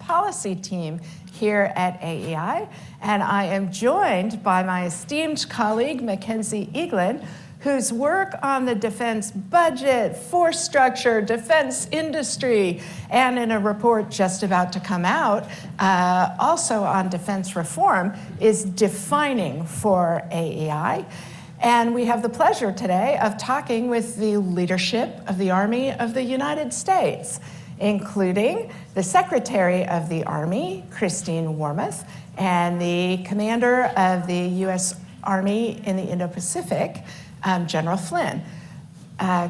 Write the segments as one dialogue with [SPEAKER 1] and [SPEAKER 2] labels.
[SPEAKER 1] policy team here at AEI, and I am joined by my esteemed colleague, Mackenzie Eaglin, whose work on the defense budget, force structure, defense industry, and in a report just about to come out, also on defense reform, is defining for AEI. And we have the pleasure today of talking with the leadership of the Army of the United States, including the Secretary of the Army, Christine Wormuth, and the Commander of the U.S. Army in the Indo-Pacific, General Flynn.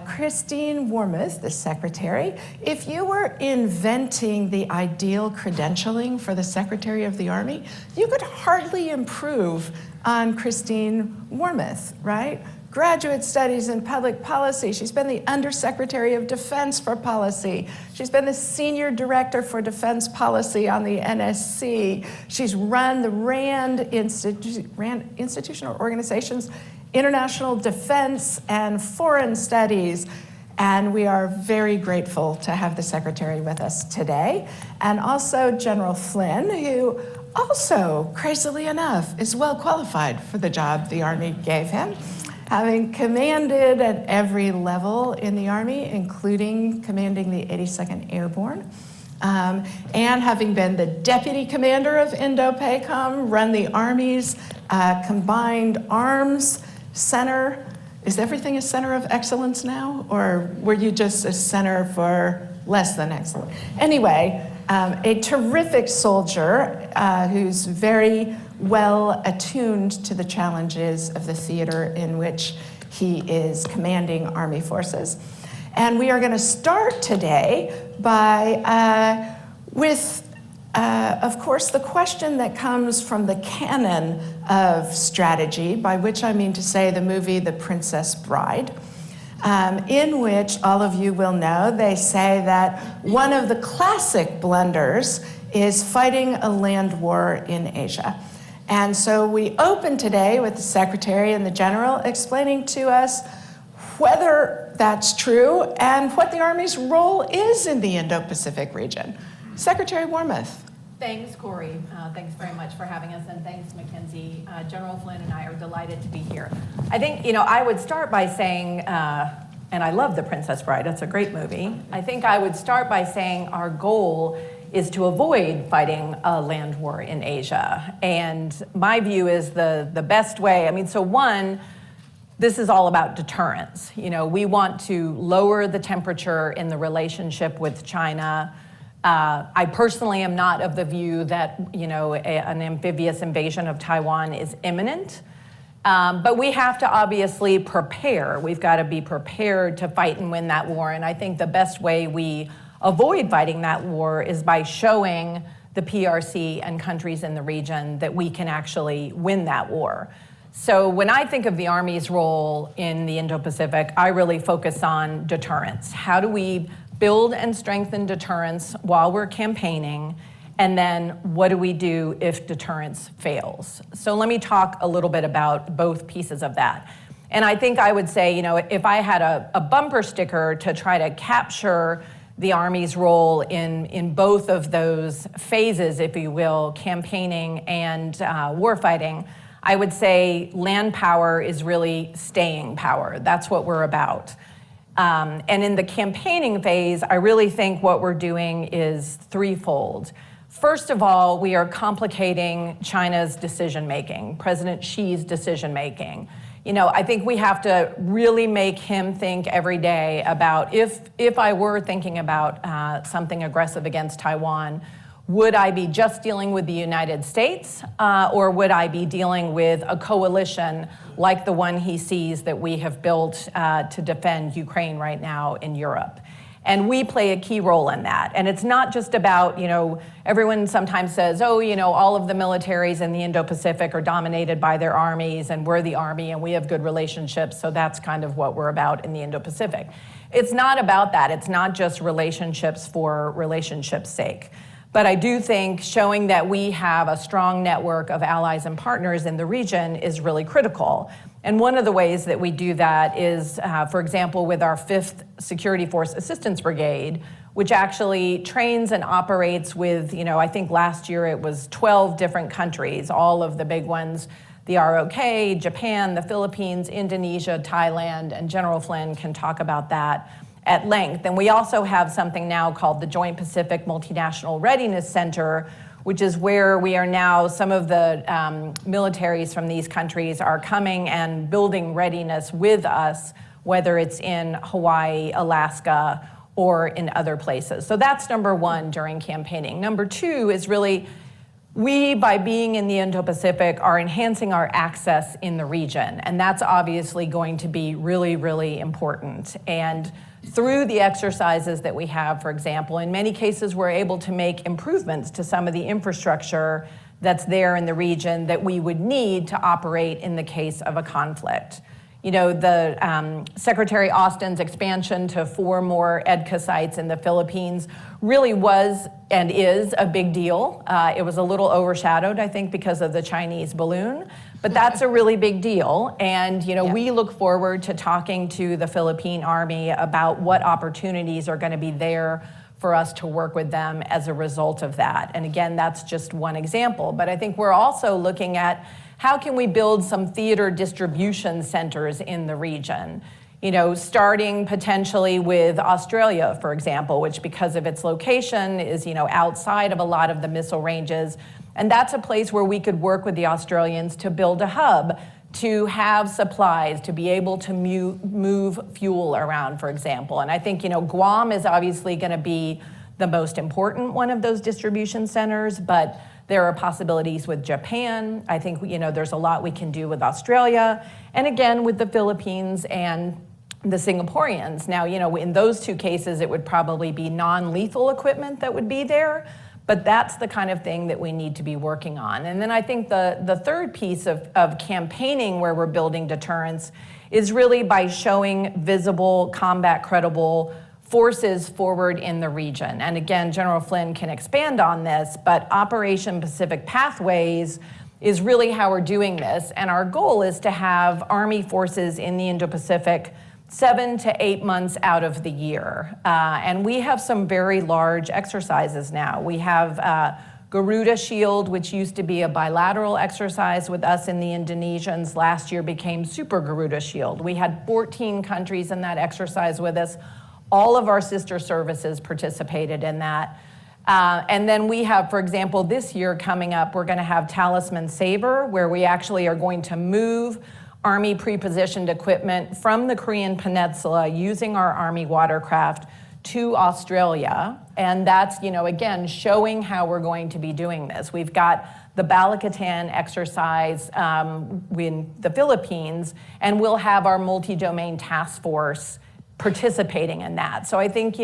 [SPEAKER 1] Christine Wormuth, the Secretary, if you were inventing the ideal credentialing for the Secretary of the Army, you could hardly improve on Christine Wormuth, right? Graduate studies in public policy. She's been the Undersecretary of Defense for Policy. She's been the Senior Director for Defense Policy on the NSC. She's run the RAND institutional organizations, International Defense and Foreign Studies. And we are very grateful to have the Secretary with us today. And also General Flynn, who also, crazily enough, is well qualified for the job the Army gave him, having commanded at every level in the Army, including commanding the 82nd Airborne, and having been the Deputy Commander of Indo-PACOM, run the Army's Combined Arms Center. Is everything a center of excellence now, or were you just a center for less than excellent? Anyway, a terrific soldier who's very well attuned to the challenges of the theater in which he is commanding Army forces. And we are going to start today by of course, the question that comes from the canon of strategy, by which I mean to say the movie The Princess Bride, in which all of you will know they say that one of the classic blunders is fighting a land war in Asia. And so we open today with the Secretary and the General explaining to us whether that's true and what the Army's role is in the Indo-Pacific region. Secretary Wormuth.
[SPEAKER 2] Thanks, Corey. Thanks very much for having us, and thanks, Mackenzie. General Flynn and I are delighted to be here. I think, I would start by saying, and I love The Princess Bride, it's a great movie. I think I would start by saying our goal is to avoid fighting a land war in Asia. And my view is the best way, one, this is all about deterrence. We want to lower the temperature in the relationship with China. I personally am not of the view that, an amphibious invasion of Taiwan is imminent. But we have to obviously prepare. We've got to be prepared to fight and win that war. And I think the best way we avoid fighting that war is by showing the PRC and countries in the region that we can actually win that war. So when I think of the Army's role in the Indo-Pacific, I really focus on deterrence. How do we build and strengthen deterrence while we're campaigning? And then what do we do if deterrence fails? So let me talk a little bit about both pieces of that. And I think I would say, if I had a bumper sticker to try to capture the Army's role in both of those phases, if you will, campaigning and warfighting, I would say land power is really staying power. That's what we're about. And in the campaigning phase, I really think what we're doing is threefold. First of all, we are complicating China's decision-making, President Xi's decision-making. I think we have to really make him think every day about if I were thinking about something aggressive against Taiwan, would I be just dealing with the United States or would I be dealing with a coalition like the one he sees that we have built to defend Ukraine right now in Europe? And we play a key role in that. And it's not just about, everyone sometimes says, all of the militaries in the Indo-Pacific are dominated by their armies and we're the Army and we have good relationships, so that's kind of what we're about in the Indo-Pacific. It's not about that. It's not just relationships for relationships' sake. But I do think showing that we have a strong network of allies and partners in the region is really critical. And one of the ways that we do that is, for example, with our 5th Security Force Assistance Brigade, which actually trains and operates with, I think last year it was 12 different countries, all of the big ones, the ROK, Japan, the Philippines, Indonesia, Thailand, and General Flynn can talk about that at length. And we also have something now called the Joint Pacific Multinational Readiness Center, which is where we are now, some of the militaries from these countries are coming and building readiness with us, whether it's in Hawaii, Alaska, or in other places. So that's number one during campaigning. Number two is really, we, by being in the Indo-Pacific, are enhancing our access in the region. And that's obviously going to be really, really important. And through the exercises that we have, for example, in many cases, we're able to make improvements to some of the infrastructure that's there in the region that we would need to operate in the case of a conflict. The Secretary Austin's expansion to 4 more EDCA sites in the Philippines really was and is a big deal. It was a little overshadowed, I think, because of the Chinese balloon, but that's a really big deal. And, we look forward to talking to the Philippine Army about what opportunities are going to be there for us to work with them as a result of that. And again, that's just one example. But I think we're also looking at how can we build some theater distribution centers in the region? Starting potentially with Australia, for example, which because of its location is, outside of a lot of the missile ranges. And that's a place where we could work with the Australians to build a hub, to have supplies, to be able to move fuel around, for example. And I think, Guam is obviously going to be the most important one of those distribution centers, but there are possibilities with Japan. I think, there's a lot we can do with Australia, and again, with the Philippines and the Singaporeans. Now, in those two cases, it would probably be non-lethal equipment that would be there, but that's the kind of thing that we need to be working on. And then I think the third piece of campaigning where we're building deterrence is really by showing visible, combat credible forces forward in the region. And again, General Flynn can expand on this, but Operation Pacific Pathways is really how we're doing this. And our goal is to have Army forces in the Indo-Pacific 7 to 8 months out of the year. And we have some very large exercises now. We have Garuda Shield, which used to be a bilateral exercise with us and the Indonesians, last year became Super Garuda Shield. We had 14 countries in that exercise with us. All of our sister services participated in that. And then we have, for example, this year coming up, we're going to have Talisman Sabre, where we actually are going to move Army pre-positioned equipment from the Korean Peninsula using our Army watercraft to Australia. And that's, again, showing how we're going to be doing this. We've got the Balikatan exercise in the Philippines, and we'll have our multi-domain task force participating in that. So I think,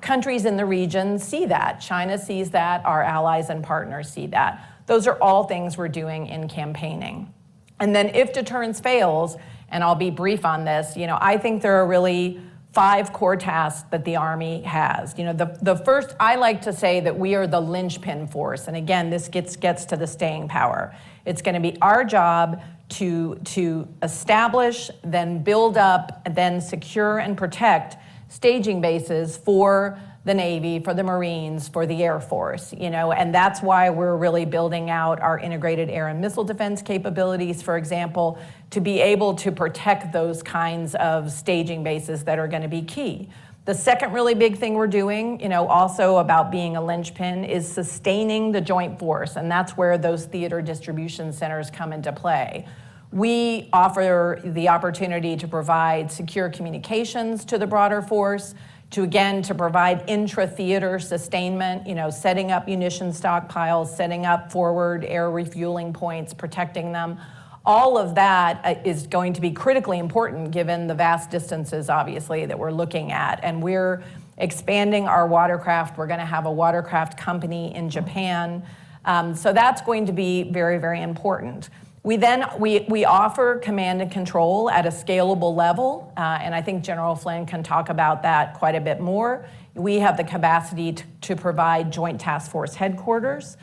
[SPEAKER 2] countries in the region see that. China sees that. Our allies and partners see that. Those are all things we're doing in campaigning. And then if deterrence fails, and I'll be brief on this, I think there are really 5 core tasks that the Army has. The first, I like to say that we are the linchpin force. And again, this gets to the staying power. It's going to be our job to establish, then build up, then secure and protect staging bases for the Navy, for the Marines, for the Air Force, and that's why we're really building out our integrated air and missile defense capabilities, for example, to be able to protect those kinds of staging bases that are going to be key. The second really big thing we're doing, also about being a linchpin, is sustaining the joint force, and that's where those theater distribution centers come into play. We offer the opportunity to provide secure communications to the broader force, to provide intra-theater sustainment, setting up munition stockpiles, setting up forward air refueling points, protecting them. All of that is going to be critically important given the vast distances, obviously, that we're looking at. And we're expanding our watercraft. We're going to have a watercraft company in Japan. So that's going to be very, very important. We offer command and control at a scalable level, and I think General Flynn can talk about that quite a bit more. We have the capacity to provide Joint Task Force headquarters,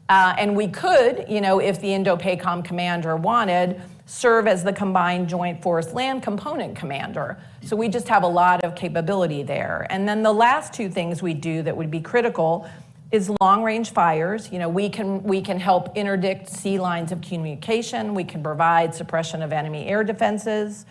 [SPEAKER 2] and we could, if the Indo-PACOM commander wanted, serve as the Combined Joint Force Land Component Commander. So we just have a lot of capability there. And then the last two things we do that would be critical is long-range fires. We can help interdict sea lines of communication. We can provide suppression of enemy air defenses.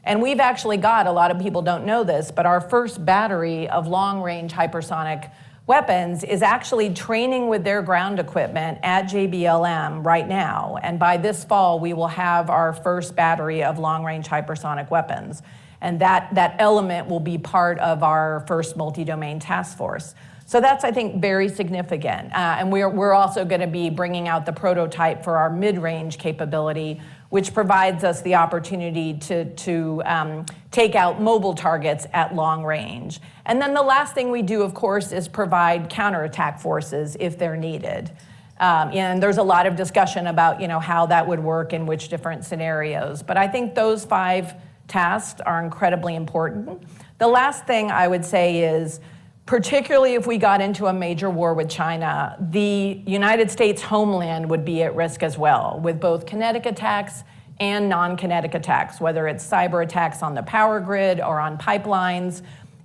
[SPEAKER 2] And we've actually got, a lot of people don't know this, but our first battery of long-range hypersonic weapons is actually training with their ground equipment at JBLM right now. And by this fall, we will have our first battery of long-range hypersonic weapons. And that element will be part of our first multi-domain task force. So that's, I think, very significant. And we're also going to be bringing out the prototype for our mid-range capability, which provides us the opportunity to take out mobile targets at long range. And then the last thing we do, of course, is provide counterattack forces if they're needed. And there's a lot of discussion about how that would work in which different scenarios. But I think those 5 tasks are incredibly important. The last thing I would say is, particularly if we got into a major war with China, the United States homeland would be at risk as well, with both kinetic attacks and non-kinetic attacks, whether it's cyber attacks on the power grid or on pipelines.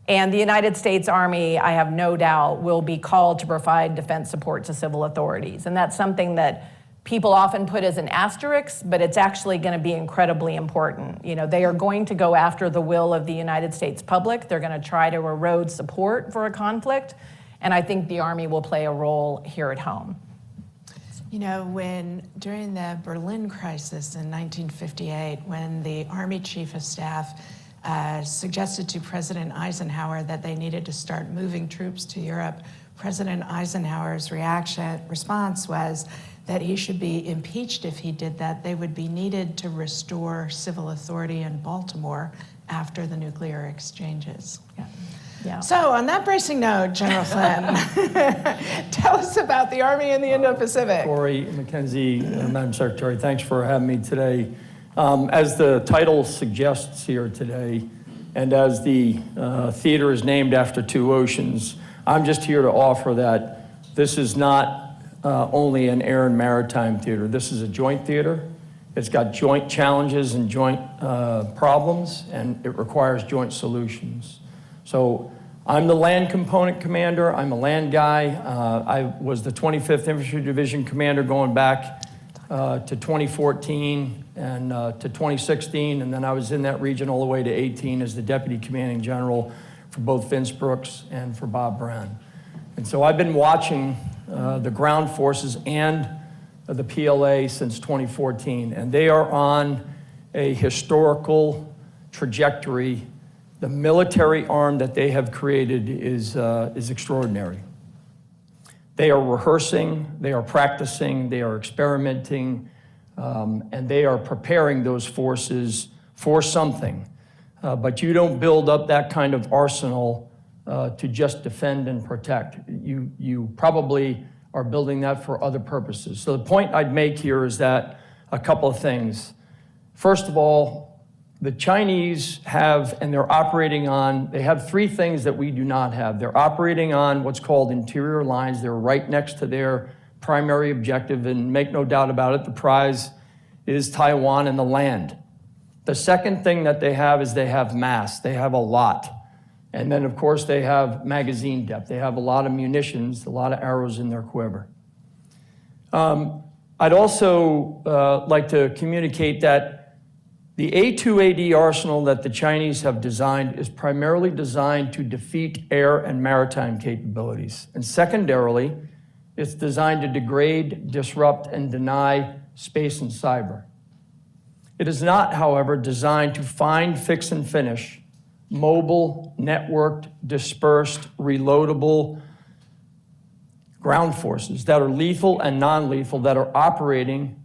[SPEAKER 2] And the United States Army, I have no doubt, will be called to provide defense support to civil authorities. And that's something that people often put as an asterisk, but it's actually going to be incredibly important. They are going to go after the will of the United States public. They're going to try to erode support for a conflict. And I think the Army will play a role here at home.
[SPEAKER 1] During the Berlin crisis in 1958, when the Army Chief of Staff suggested to President Eisenhower that they needed to start moving troops to Europe, President Eisenhower's response was that he should be impeached if he did that. They would be needed to restore civil authority in Baltimore after the nuclear exchanges.
[SPEAKER 2] Yeah.
[SPEAKER 1] So on that bracing note, General Flynn, tell us about the Army in the Indo-Pacific.
[SPEAKER 3] Corey, Mackenzie, Madam Secretary, thanks for having me today. As the title suggests here today, and as the theater is named after 2 oceans, I'm just here to offer that this is not only an air and maritime theater. This is a joint theater. It's got joint challenges and joint problems, and it requires joint solutions. So I'm the land component commander. I'm a land guy. I was the 25th Infantry Division commander going back to 2014 and to 2016, and then I was in that region all the way to 18 as the deputy commanding general for both Vince Brooks and for Bob Brown. And so I've been watching the ground forces and the PLA since 2014, and they are on a historical trajectory. The military arm that they have created is extraordinary. They are rehearsing, they are practicing, they are experimenting, and they are preparing those forces for something. But you don't build up that kind of arsenal to just defend and protect. You probably are building that for other purposes. So the point I'd make here is that a couple of things. First of all, the Chinese have, and they're operating on, they have 3 things that we do not have. They're operating on what's called interior lines. They're right next to their primary objective, and make no doubt about it, the prize is Taiwan and the land. The second thing that they have is they have mass. They have a lot. And then, of course, they have magazine depth. They have a lot of munitions, a lot of arrows in their quiver. I'd also like to communicate that the A2AD arsenal that the Chinese have designed is primarily designed to defeat air and maritime capabilities. And secondarily, it's designed to degrade, disrupt, and deny space and cyber. It is not, however, designed to find, fix, and finish mobile, networked, dispersed, reloadable ground forces that are lethal and non-lethal that are operating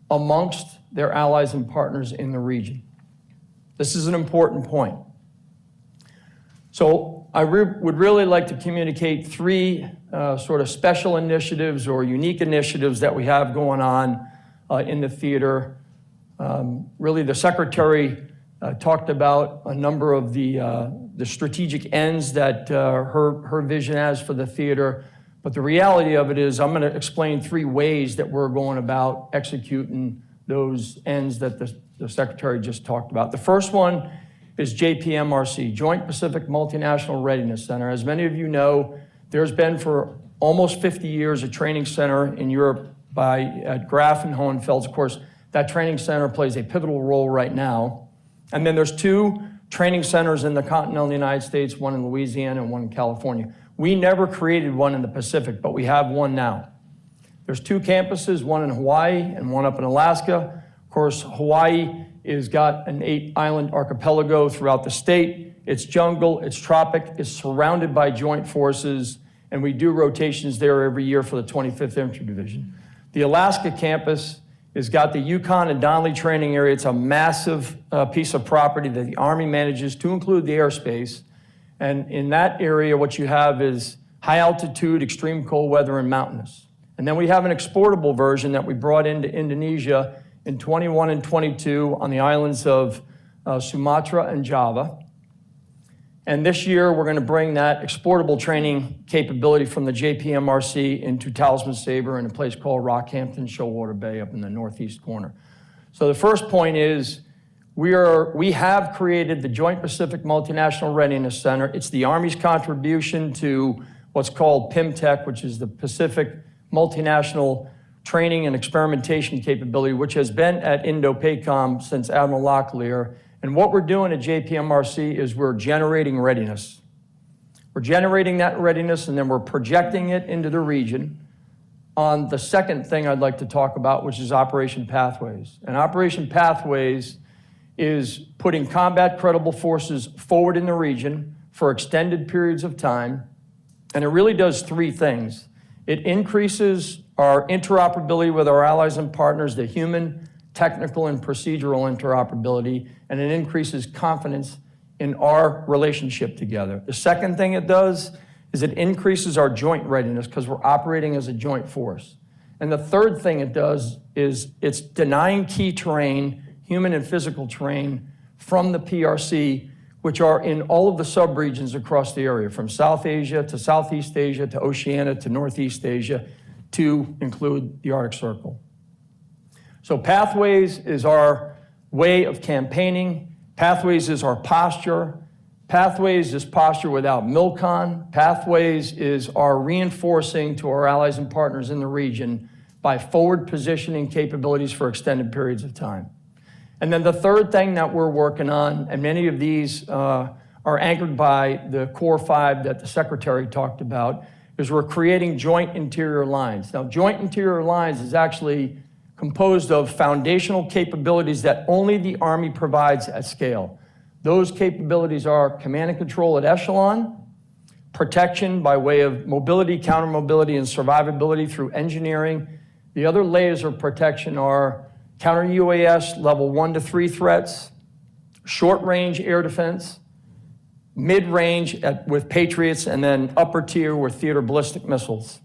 [SPEAKER 3] amongst their allies and partners in the region. This is an important point. So I would really like to communicate 3 sort of special initiatives or unique initiatives that we have going on in the theater. Really, the Secretary talked about a number of the strategic ends that her vision has for the theater. But the reality of it is I'm going to explain 3 ways that we're going about executing those ends that the Secretary just talked about. The first one is JPMRC, Joint Pacific Multinational Readiness Center. As many of you know, there's been for almost 50 years a training center in Europe at Graf and Hohenfels. Of course, that training center plays a pivotal role right now. And then there's 2 training centers in the continental United States, one in Louisiana and one in California. We never created one in the Pacific, but we have one now. There's 2 campuses, one in Hawaii and one up in Alaska. Of course, Hawaii has got an 8-island archipelago throughout the state. It's jungle, it's tropic, it's surrounded by joint forces, and we do rotations there every year for the 25th Infantry Division. The Alaska campus has got the Yukon and Donnelly training area. It's a massive piece of property that the Army manages to include the airspace. And in that area, what you have is high altitude, extreme cold weather, and mountainous. And then we have an exportable version that we brought into Indonesia in 21 and 22 on the islands of Sumatra and Java. And this year, we're going to bring that exportable training capability from the JPMRC into Talisman Sabre in a place called Rockhampton, Shoalwater Bay up in the northeast corner. So the first point is we have created the Joint Pacific Multinational Readiness Center. It's the Army's contribution to what's called PIMTEC, which is the Pacific Multinational Training and Experimentation Capability, which has been at Indo-Pacific since Admiral Locklear. And what we're doing at JPMRC is we're generating readiness. We're generating that readiness, and then we're projecting it into the region on the second thing I'd like to talk about, which is Operation Pathways. And Operation Pathways is putting combat credible forces forward in the region for extended periods of time, and it really does 3 things. It increases our interoperability with our allies and partners, the human, technical, and procedural interoperability, and it increases confidence in our relationship together. The second thing it does is it increases our joint readiness because we're operating as a joint force. And the third thing it does is it's denying key terrain, human and physical terrain, from the PRC, which are in all of the subregions across the area, from South Asia to Southeast Asia to Oceania to Northeast Asia, to include the Arctic Circle. So Pathways is our way of campaigning. Pathways is our posture. Pathways is posture without MILCON. Pathways is our reinforcing to our allies and partners in the region by forward positioning capabilities for extended periods of time. And then the third thing that we're working on, and many of these are anchored by the Core 5 that the Secretary talked about, is we're creating joint interior lines. Now, joint interior lines is actually composed of foundational capabilities that only the Army provides at scale. Those capabilities are command and control at echelon, protection by way of mobility, counter-mobility, and survivability through engineering. The other layers of protection are counter-UAS level 1 to 3 threats, short-range air defense, mid-range with Patriots, and then upper tier with theater ballistic missiles.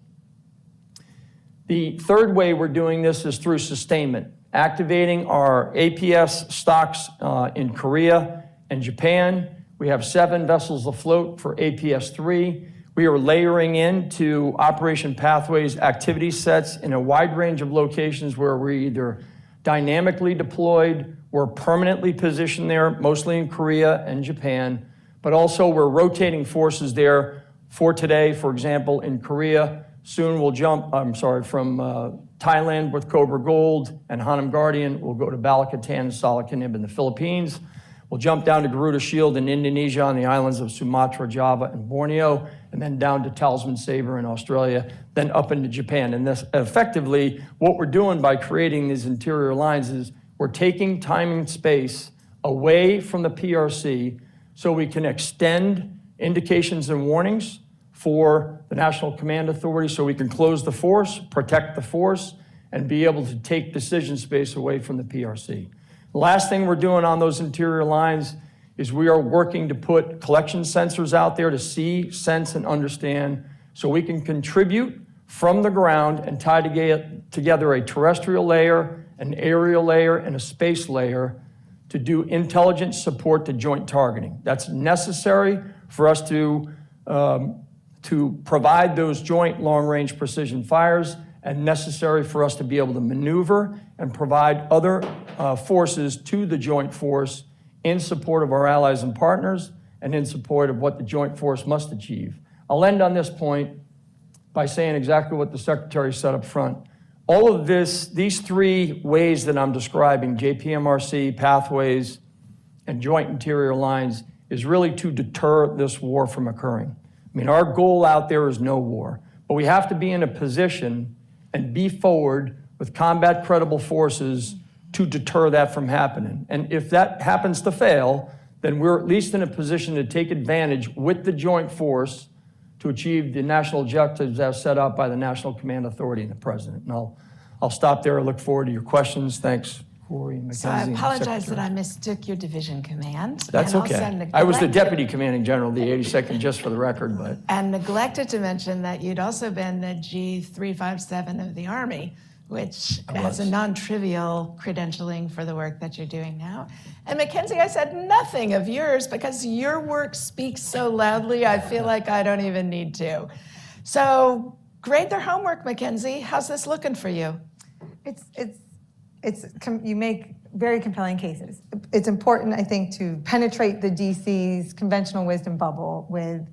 [SPEAKER 3] The third way we're doing this is through sustainment, activating our APS stocks in Korea and Japan. We have 7 vessels afloat for APS-3. We are layering into Operation Pathways activity sets in a wide range of locations where we're either dynamically deployed or permanently positioned there, mostly in Korea and Japan, but also we're rotating forces there for today. For example, in Korea, soon we'll jump, from Thailand with Cobra Gold and Hanam Guardian. We'll go to Balikatan and Salakanib in the Philippines. We'll jump down to Garuda Shield in Indonesia on the islands of Sumatra, Java, and Borneo, and then down to Talisman Sabre in Australia, then up into Japan. And this, effectively, what we're doing by creating these interior lines is we're taking time and space away from the PRC so we can extend indications and warnings for the National Command Authority so we can close the force, protect the force, and be able to take decision space away from the PRC. The last thing we're doing on those interior lines is we are working to put collection sensors out there to see, sense, and understand so we can contribute from the ground and tie together a terrestrial layer, an aerial layer, and a space layer to do intelligence support to joint targeting. That's necessary for us to provide those joint long-range precision fires and necessary for us to be able to maneuver and provide other forces to the joint force in support of our allies and partners and in support of what the joint force must achieve. I'll end on this point by saying exactly what the Secretary said up front. All of these three ways that I'm describing, JPMRC, pathways, and joint interior lines, is really to deter this war from occurring. I mean, our goal out there is no war, but we have to be in a position and be forward with combat credible forces to deter that from happening. And if that happens to fail, then we're at least in a position to take advantage with the joint force to achieve the national objectives as set out by the National Command Authority and the President. And I'll stop there. I look forward to your questions. Thanks, Corey, Mackenzie.
[SPEAKER 1] So I apologize
[SPEAKER 3] Secretary.
[SPEAKER 1] that I mistook your division command.
[SPEAKER 3] That's
[SPEAKER 1] and also
[SPEAKER 3] okay. I was the
[SPEAKER 1] neglected-
[SPEAKER 3] Deputy Commanding General of the 82nd, just for the record, but.
[SPEAKER 1] And neglected to mention that you'd also been the G357 of the Army, which has a non-trivial credentialing for the work that you're doing now. And Mackenzie, I said nothing of yours because your work speaks so loudly, I feel like I don't even need to. So grade their homework, Mackenzie. How's this looking for you?
[SPEAKER 4] You make very compelling cases. It's important, I think, to penetrate the DC's conventional wisdom bubble with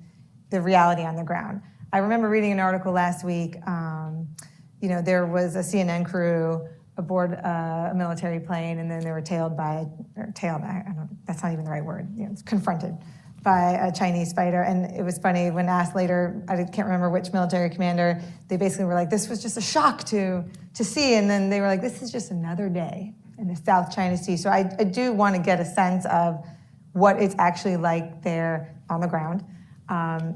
[SPEAKER 4] the reality on the ground. I remember reading an article last week. There was a CNN crew aboard a military plane, and then they were that's not even the right word, confronted by a Chinese fighter. And it was funny, when asked later, I can't remember which military commander, they basically were like, this was just a shock to see. And then they were like, this is just another day in the South China Sea. So I do want to get a sense of what it's actually like there on the ground,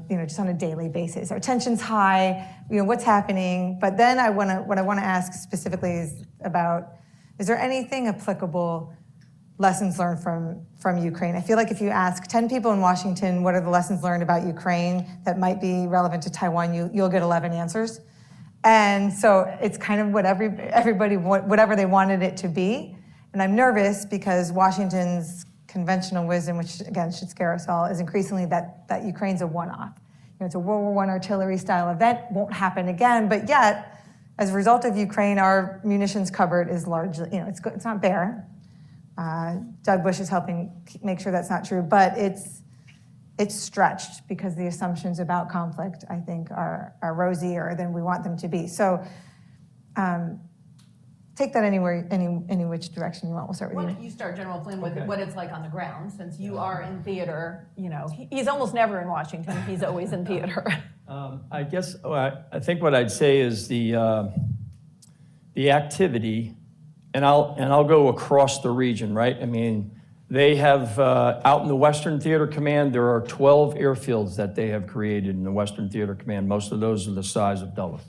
[SPEAKER 4] just on a daily basis. Our tension's high, what's happening. But then what I want to ask specifically is there anything applicable, lessons learned from Ukraine? I feel like if you ask 10 people in Washington, what are the lessons learned about Ukraine that might be relevant to Taiwan, you'll get 11 answers. And so it's kind of what everybody, whatever they wanted it to be. And I'm nervous because Washington's conventional wisdom, which again should scare us all, is increasingly that Ukraine's a one-off. It's a World War I artillery style event, won't happen again, but yet, as a result of Ukraine, our munitions cupboard is largely, it's not bare. Doug Bush is helping make sure that's not true, but it's stretched because the assumptions about conflict, I think, are rosier than we want them to be. So take that anywhere, any which direction you want. We'll start with
[SPEAKER 2] Why
[SPEAKER 4] you.
[SPEAKER 2] don't you start, General Flynn, with
[SPEAKER 3] Okay.
[SPEAKER 2] what it's like on the ground, since you are in theater. He's almost never in Washington. He's always in theater.
[SPEAKER 3] I guess I think what I'd say is the activity, and I'll go across the region, right? I mean, they have out in the Western Theater Command, there are 12 airfields that they have created in the Western Theater Command. Most of those are the size of Dulles.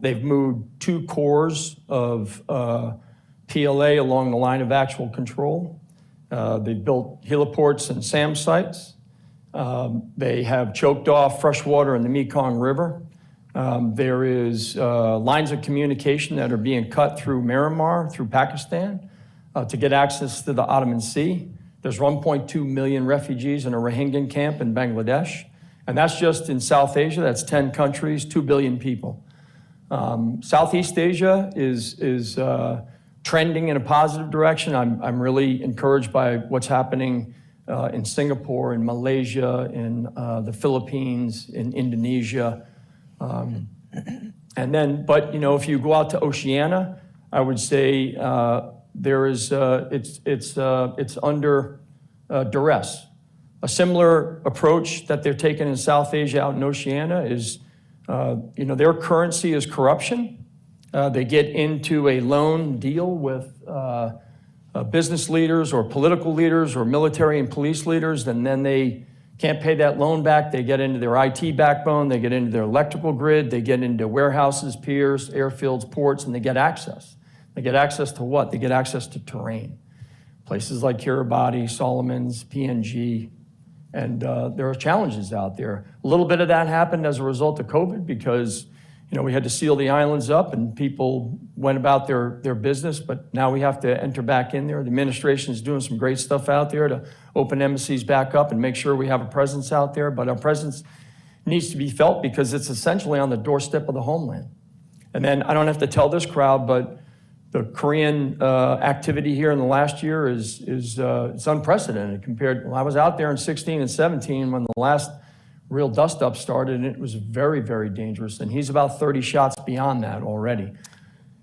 [SPEAKER 3] They've moved 2 corps of PLA along the line of actual control. They've built heliports and SAM sites. They have choked off fresh water in the Mekong River. There is lines of communication that are being cut through Myanmar, through Pakistan, to get access to the Ottoman Sea. There's 1.2 million refugees in a Rohingya camp in Bangladesh. And that's just in South Asia. That's 10 countries, 2 billion people. Southeast Asia is trending in a positive direction. I'm really encouraged by what's happening in Singapore, in Malaysia, in the Philippines, in Indonesia. If you go out to Oceania, I would say it's under duress. A similar approach that they're taking in South Asia out in Oceania is, their currency is corruption. They get into a loan deal with business leaders or political leaders or military and police leaders, and then they can't pay that loan back. They get into their IT backbone, they get into their electrical grid, they get into warehouses, piers, airfields, ports, and they get access. They get access to what? They get access to terrain. Places like Kiribati, Solomons, PNG, and there are challenges out there. A little bit of that happened as a result of COVID because we had to seal the islands up and people went about their business, but now we have to enter back in there. The administration is doing some great stuff out there to open embassies back up and make sure we have a presence out there, but our presence needs to be felt because it's essentially on the doorstep of the homeland. And then I don't have to tell this crowd, but the Korean activity here in the last year is it's unprecedented compared. Well, I was out there in 16 and 17 when the last real dust-up started, and it was very, very dangerous. And he's about 30 shots beyond that already.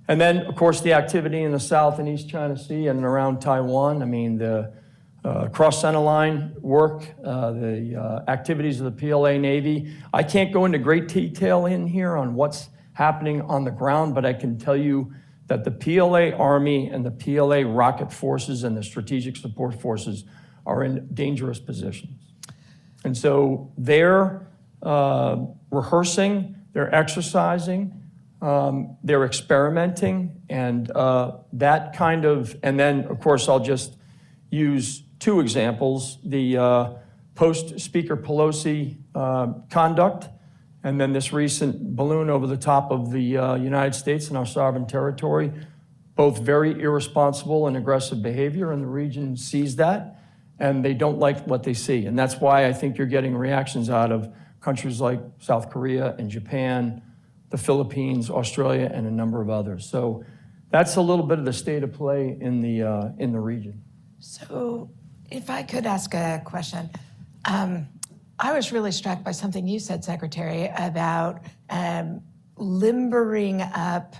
[SPEAKER 3] And then, of course, the activity in the South and East China Sea and around Taiwan. I mean, the cross-center line work, the activities of the PLA Navy. I can't go into great detail in here on what's happening on the ground, but I can tell you that the PLA Army and the PLA rocket forces and the strategic support forces are in dangerous positions. And so they're rehearsing, they're exercising, they're experimenting, and that kind of, and then of course I'll just use two examples, the post-Speaker Pelosi conduct, and then this recent balloon over the top of the United States and our sovereign territory, both very irresponsible and aggressive behavior, and the region sees that, and they don't like what they see. And that's why I think you're getting reactions out of countries like South Korea and Japan, the Philippines, Australia, and a number of others. So that's a little bit of the state of play in the region.
[SPEAKER 1] So if I could ask a question. I was really struck by something you said, Secretary, about limbering up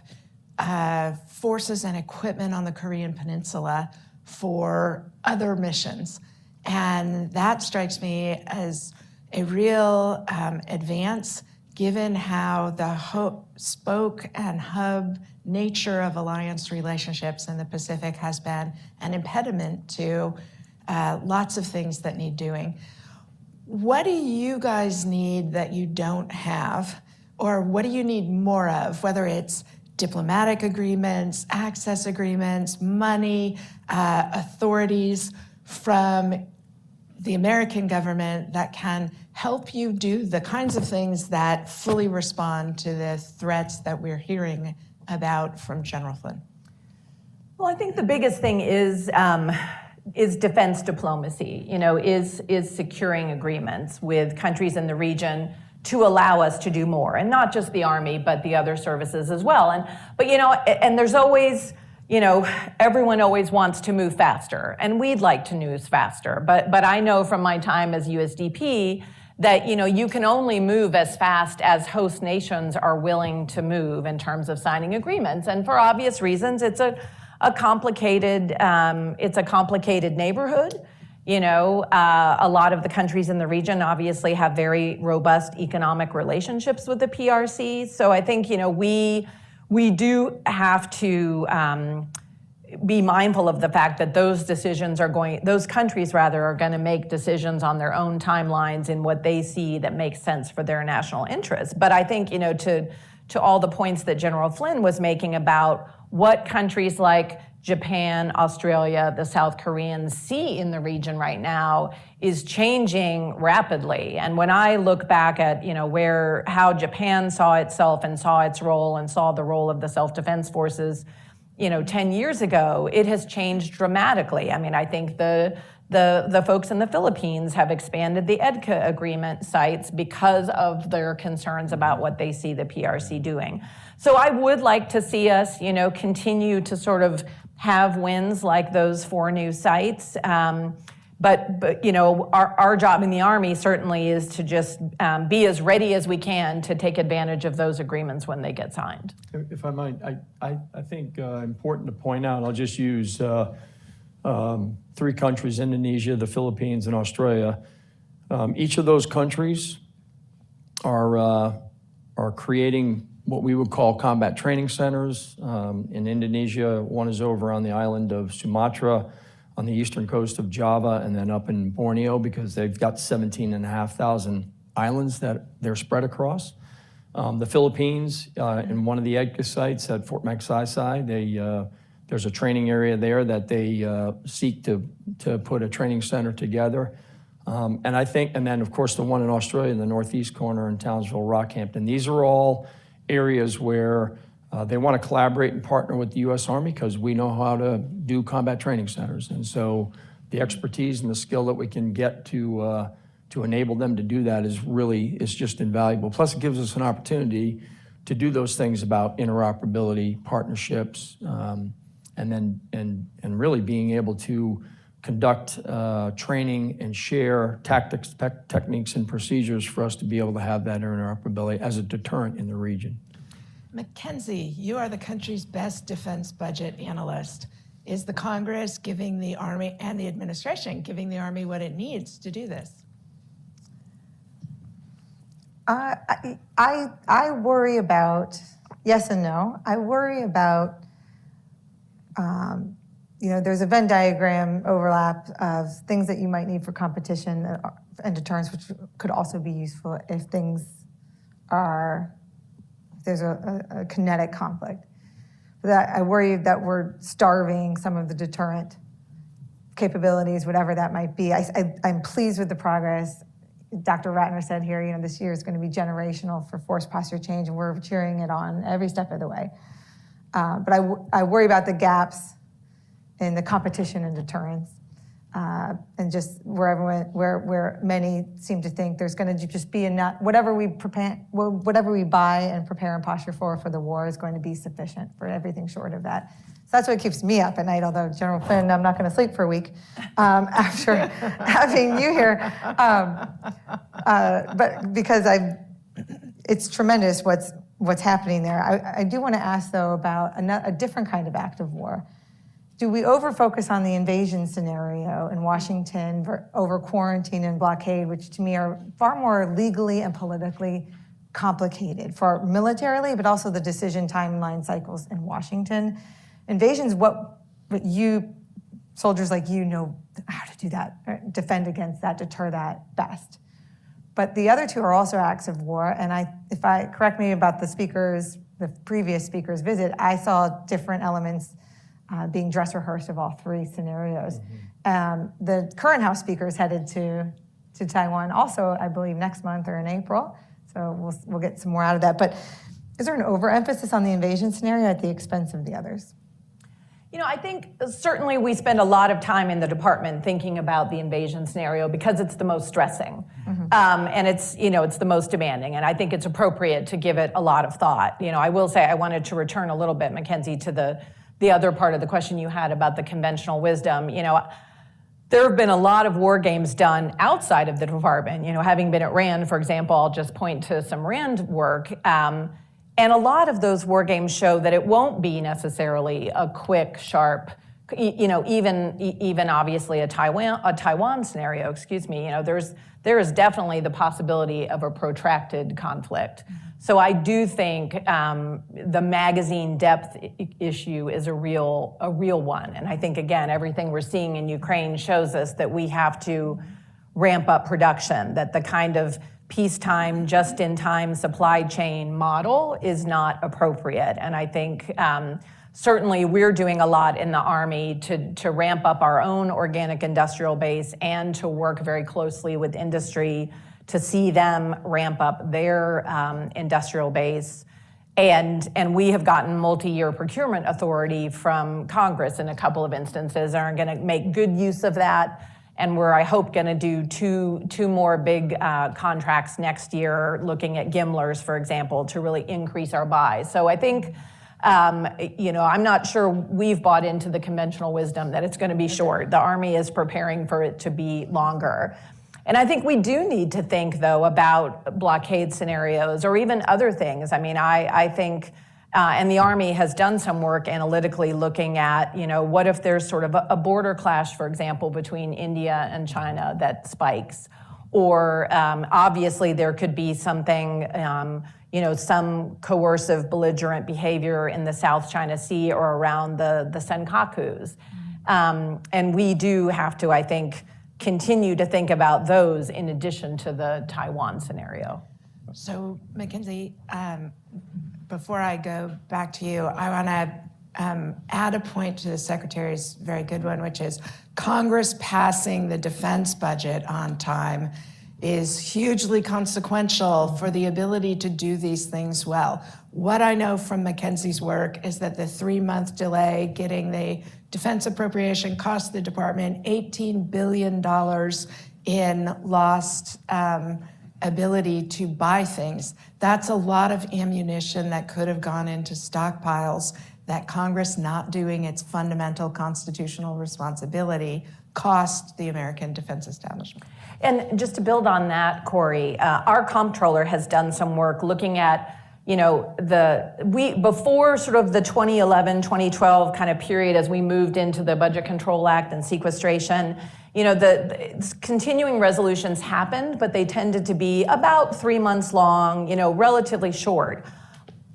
[SPEAKER 1] forces and equipment on the Korean Peninsula for other missions. And that strikes me as a real advance, given how the spoke and hub nature of alliance relationships in the Pacific has been an impediment to lots of things that need doing. What do you guys need that you don't have, or what do you need more of, whether it's diplomatic agreements, access agreements, money, authorities from the American government that can help you do the kinds of things that fully respond to the threats that we're hearing about from General Flynn?
[SPEAKER 2] Well, I think the biggest thing is defense diplomacy, is securing agreements with countries in the region to allow us to do more, and not just the Army, but the other services as well. And there's always, everyone always wants to move faster, and we'd like to move faster. But I know from my time as USDP that, you can only move as fast as host nations are willing to move in terms of signing agreements. And for obvious reasons, it's a complicated neighborhood. A lot of the countries in the region obviously have very robust economic relationships with the PRC. So I think, we do have to be mindful of the fact that those countries are going to make decisions on their own timelines in what they see that makes sense for their national interests. But I think, to all the points that General Flynn was making about what countries like Japan, Australia, the South Koreans see in the region right now is changing rapidly. And when I look back at, how Japan saw itself and saw its role and saw the role of the self-defense forces, 10 years ago, it has changed dramatically. I mean, I think the folks in the Philippines have expanded the EDCA agreement sites because of their concerns about what they see the PRC doing. So I would like to see us, continue to sort of have wins like those 4 new sites. But our job in the Army certainly is to just be as ready as we can to take advantage of those agreements when they get signed.
[SPEAKER 3] If I might, I think important to point out, I'll just use 3 countries, Indonesia, the Philippines, and Australia. Each of those countries are creating what we would call combat training centers. In Indonesia, one is over on the island of Sumatra, on the eastern coast of Java, and then up in Borneo, because they've got 17,500 islands that they're spread across. The Philippines, in one of the EDCA sites at Fort Magsaysay, there's a training area there that they seek to put a training center together. And then of course the one in Australia in the northeast corner in Townsville, Rockhampton. These are all areas where they want to collaborate and partner with the U.S. Army because we know how to do combat training centers. And so the expertise and the skill that we can get to enable them to do that is just invaluable. Plus it gives us an opportunity to do those things about interoperability, partnerships, and really being able to conduct training and share tactics, techniques, and procedures for us to be able to have that interoperability as a deterrent in the region.
[SPEAKER 1] Mackenzie, you are the country's best defense budget analyst. Is the Congress giving the Army and the administration giving the Army what it needs to do this?
[SPEAKER 4] I worry about, yes and no. I worry about, there's a Venn diagram overlap of things that you might need for competition and deterrence, which could also be useful if there's a kinetic conflict. That I worry that we're starving some of the deterrent capabilities, whatever that might be. I'm pleased with the progress. Dr. Ratner said here, this year is going to be generational for force posture change, and we're cheering it on every step of the way. But I worry about the gaps in the competition and deterrence, and just where many seem to think there's going to just be enough. Whatever we buy and prepare and posture for the war is going to be sufficient for everything short of that. So that's what keeps me up at night. Although General Flynn, I'm not going to sleep for a week after having you here. But because it's tremendous what's happening there. I do want to ask though about a different kind of act of war. Do we over-focus on the invasion scenario in Washington over quarantine and blockade, which to me are far more legally and politically complicated for militarily, but also the decision timeline cycles in Washington? Invasion's what soldiers like you know how to do that, right? Defend against that, deter that best. But the other two are also acts of war, and correct me about the previous speaker's visit, I saw different elements being dress rehearsed of all three scenarios. The current House Speaker is headed to Taiwan also, I believe, next month or in April. So we'll get some more out of that. But is there an overemphasis on the invasion scenario at the expense of the others?
[SPEAKER 2] I think certainly we spend a lot of time in the department thinking about the invasion scenario because it's the most stressing, and it's the most demanding, and I think it's appropriate to give it a lot of thought. I will say I wanted to return a little bit, Mackenzie, to the other part of the question you had about the conventional wisdom. There have been a lot of war games done outside of the department. Having been at RAND, for example, I'll just point to some RAND work. And a lot of those war games show that it won't be necessarily a quick, sharp, even obviously a Taiwan scenario, there is definitely the possibility of a protracted conflict. So I do think the magazine depth issue is a real one. And I think, again, everything we're seeing in Ukraine shows us that we have to ramp up production, that the kind of peacetime, just-in-time supply chain model is not appropriate. And I think certainly we're doing a lot in the Army to ramp up our own organic industrial base and to work very closely with industry to see them ramp up their industrial base. And we have gotten multi-year procurement authority from Congress in a couple of instances and are going to make good use of that. And we're, I hope, going to do two more big contracts next year, looking at Gimlers, for example, to really increase our buys. So I think, I'm not sure we've bought into the conventional wisdom that it's going to be short. The Army is preparing for it to be longer. And I think we do need to think, though, about blockade scenarios or even other things. I think, and the Army has done some work analytically looking at, what if there's sort of a border clash, for example, between India and China that spikes? Or obviously there could be something, some coercive belligerent behavior in the South China Sea or around the Senkakus. And we do have to, I think, continue to think about those in addition to the Taiwan scenario.
[SPEAKER 1] So, Mackenzie, before I go back to you, I want to add a point to the Secretary's very good one, which is Congress passing the defense budget on time is hugely consequential for the ability to do these things well. What I know from Mackenzie's work is that the 3-month delay getting the defense appropriation cost the department $18 billion in lost ability to buy things. That's a lot of ammunition that could have gone into stockpiles that Congress not doing its fundamental constitutional responsibility cost the American defense establishment.
[SPEAKER 2] And just to build on that, Corey, our comptroller has done some work looking at, before sort of the 2011, 2012 kind of period as we moved into the Budget Control Act and sequestration, the continuing resolutions happened, but they tended to be about 3 months long, relatively short.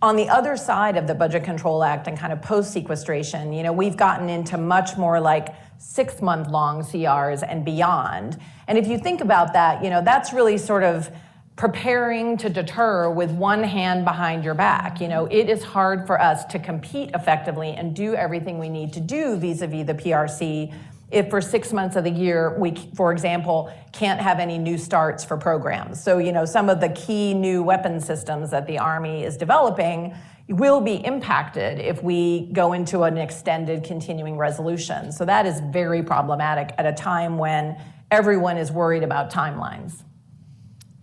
[SPEAKER 2] On the other side of the Budget Control Act and kind of post-sequestration, we've gotten into much more like 6-month-long CRs and beyond. And if you think about that, that's really sort of preparing to deter with one hand behind your back. It is hard for us to compete effectively and do everything we need to do vis-a-vis the PRC if for 6 months of the year we, for example, can't have any new starts for programs. So, some of the key new weapon systems that the Army is developing will be impacted if we go into an extended continuing resolution. So that is very problematic at a time when everyone is worried about timelines.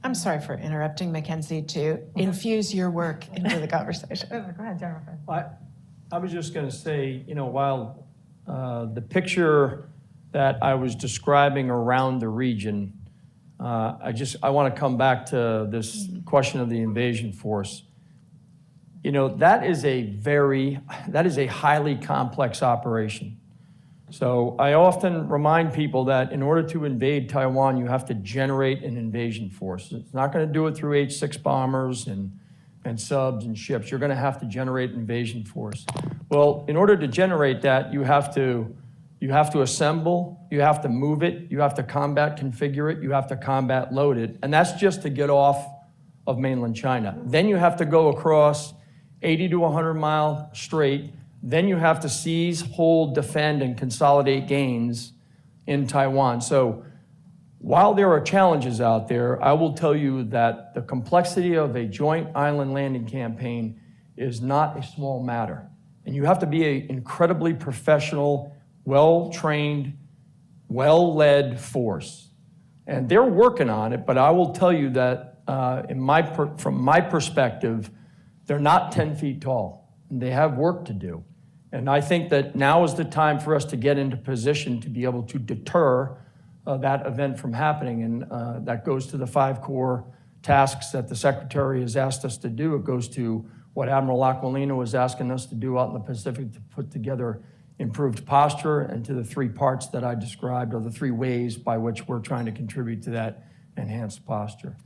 [SPEAKER 1] I'm sorry for interrupting, Mackenzie, to infuse your work into the conversation.
[SPEAKER 4] Go ahead, Jennifer.
[SPEAKER 3] I was just going to say, while the picture that I was describing around the region, I want to come back to this question of the invasion force. That is a highly complex operation. So I often remind people that in order to invade Taiwan, you have to generate an invasion force. It's not going to do it through H-6 bombers and subs and ships. You're going to have to generate an invasion force. Well, in order to generate that, you have to assemble, you have to move it, you have to combat configure it, you have to combat load it, and that's just to get off of mainland China. Then you have to go across 80 to 100 mile straight. Then you have to seize, hold, defend, and consolidate gains in Taiwan. So while there are challenges out there, I will tell you that the complexity of a joint island landing campaign is not a small matter. And you have to be an incredibly professional, well-trained, well-led force. And they're working on it, but I will tell you that from my perspective, they're not 10 feet tall. And they have work to do. And I think that now is the time for us to get into position to be able to deter that event from happening. And that goes to the 5 core tasks that the Secretary has asked us to do. It goes to what Admiral Aquilino was asking us to do out in the Pacific to put together improved posture, and to the 3 parts that I described, or the 3 ways by which we're trying to contribute to that enhanced posture.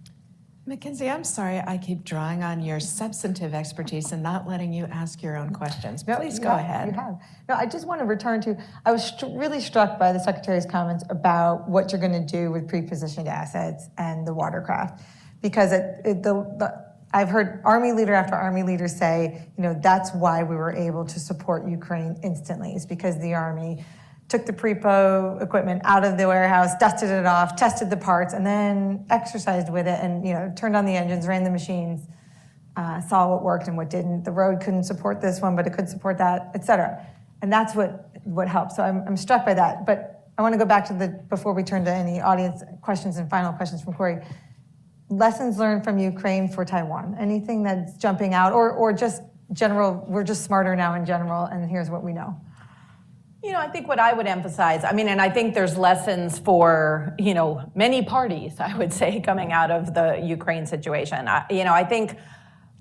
[SPEAKER 1] Mackenzie, I'm sorry I keep drawing on your substantive expertise and not letting you ask your own questions. Please go ahead.
[SPEAKER 4] You have. No, I just want to return to, I was really struck by the Secretary's comments about what you're going to do with pre-positioned assets and the watercraft. Because I've heard Army leader after Army leader say, that's why we were able to support Ukraine instantly, is because the Army took the prepo equipment out of the warehouse, dusted it off, tested the parts, and then exercised with it and turned on the engines, ran the machines, saw what worked and what didn't. The road couldn't support this one, but it could support that, et cetera. And that's what helped. So I'm struck by that. But I want to go back to before we turn to any audience questions and final questions from Corey, lessons learned from Ukraine for Taiwan. Anything that's jumping out, or just general, we're just smarter now in general, and here's what we know.
[SPEAKER 2] I think what I would emphasize, and I think there's lessons for, many parties, I would say, coming out of the Ukraine situation. I think